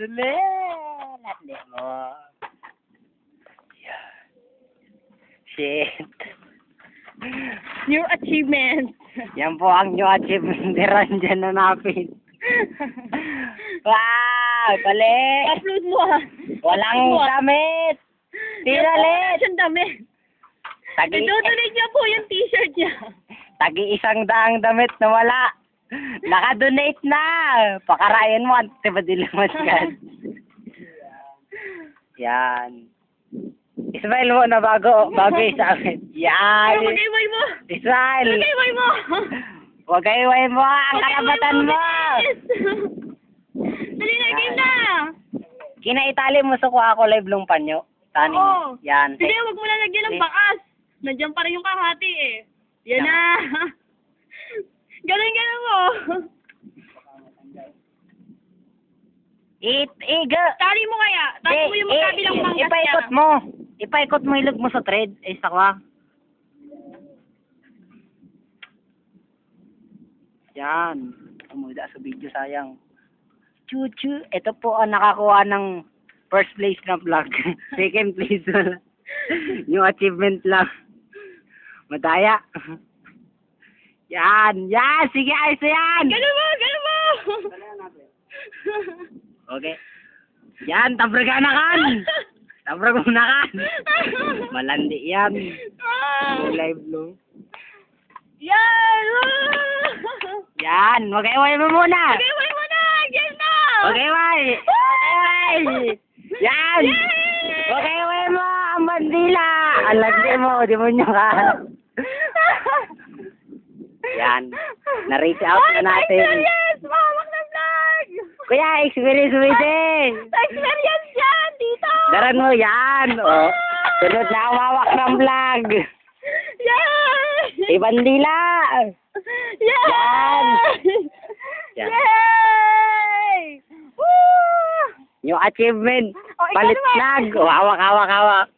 Dali! Lali mo. Yeah. Shit. New achievement. Yan po ang new achievement ni Ranjan na napin. Wow! Balik! Upload mo ah. Walang damit! Tinalit! Siyang damit. Idodolit niya po yung t-shirt niya. Tagi-100 damit na wala. Naka-donate na! Pakarayan mo, antibadilamas ka. Yan. Ismail mo na bago sa akin. Yan! Magayway mo! Ismail! Magayway mo! Wagayway mo ang karapatan mo! Dali na, game na! Kinaitali mo sa kuha ko live lung panyo. Tani. Oo. Yan. Hindi, huwag mo lalagyan ng bakas. Nandiyan pa rin yung kahati eh. Yan na! Galing mo! Tali mo kaya. Tali mo yung magkabilang manggas niya. Ipaikot mo. Ipaikot mo, ilog mo sa thread. Ay, sakwa. Yan. Umuda sa video, sayang. Chuchu. Ito po ang nakakuha ng first place na vlog. Second place wala. Yung achievement lang. Madaya. Yan. Yan. Sige, ayos na yan. Ganun mo! Ganun mo! Okay. Yan. Tabraga na kan. Tabrag mo na kan. Malandi yan. Live long. Yan! Yan. Mag-iway mo muna. Magayway mo na! Game na! Mag-iway. Okay. Yan. Mag-iway mo ang bandila. Alagdi mo. Di mo nyo ka. Yan. Na-reach out na natin. Experience! Mahawak na vlog! Kuya, experience mo din. Experience yan! Dito! Daran mo yan. O. Sunod na umawak ng vlog. Yay! Bandila. Yay! Yan. Yay! Woo! Yung achievement. O, ikaw Palit naman. vlog. O, hawak.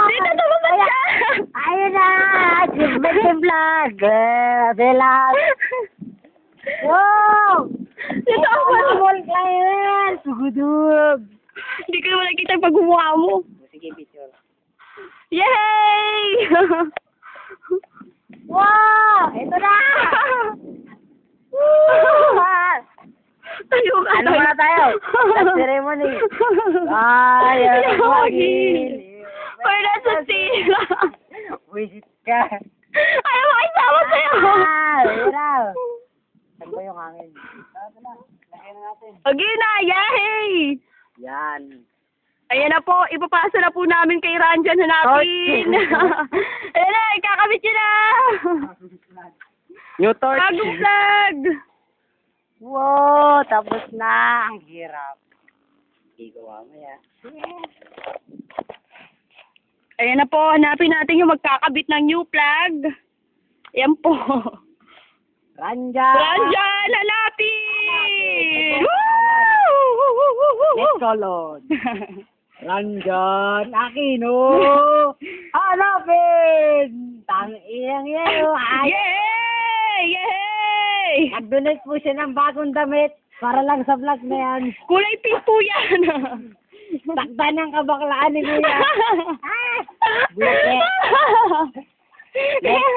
Dito tumabas ka! Ayun na! Achievement yung vlog. Bilang. Wow! Dito ako! Small client. Sugudug. Hindi ko naman nakita yung pagmumukha mo. Sige, picture. Yay! Wow! Ito na! Tayo ka. Ano muna tayo? Last ceremony. Ay, Or nasa sila. Visit ka. Ayaw makisama sa'yo. Hiraw. Saan ba yung hangin? Ito na. Lagyan na natin. Okay na, yay! Yan. Ayan na po, ipapasa na po namin kay Ranjan hanapin. Ayan na, ikakabit yun na. New torch. Bagong vlog. Wow, tapos na. Ang hirap. Igawa mo yan. Ayan na po, hanapin natin yung magkakabit ng new plug. Ayan po. Ranjan! Ranjan, hanapin! Let's go, Lord. Ranjan Aquino! Hanapin! Tang-iyang yun! Yay! Yay! Nag-donate po siya ng bagong damit para lang sa vlog na yan. Kulay pink po yan. Takda ng kabaklaan ni Kuya. Buke.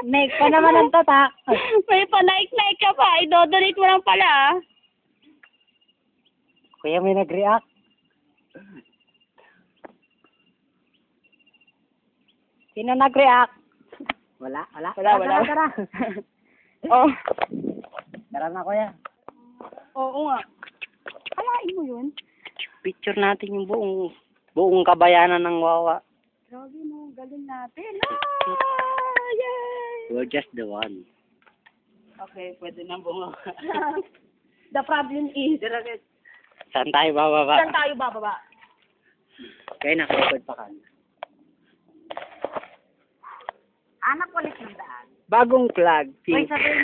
Make pa naman ang tatak. May pa-like ka pa. Idodonate mo lang pala. Kuya, may nag-react. Sino nag-react? Wala. Tara. Oh. Tara na, Kuya. Oo nga. Kalain mo yun? Picture natin yung buong kabayanan ng Wawa. Grabe no, galing natin. Ah! Yay! We're just the one. Okay, pwede na bunga. The problem is, Saan tayo bababa? saan tayo bababa? Kaya naka-record pa ka. Anak ulit ng daan. Bagong plug. Uy, sabi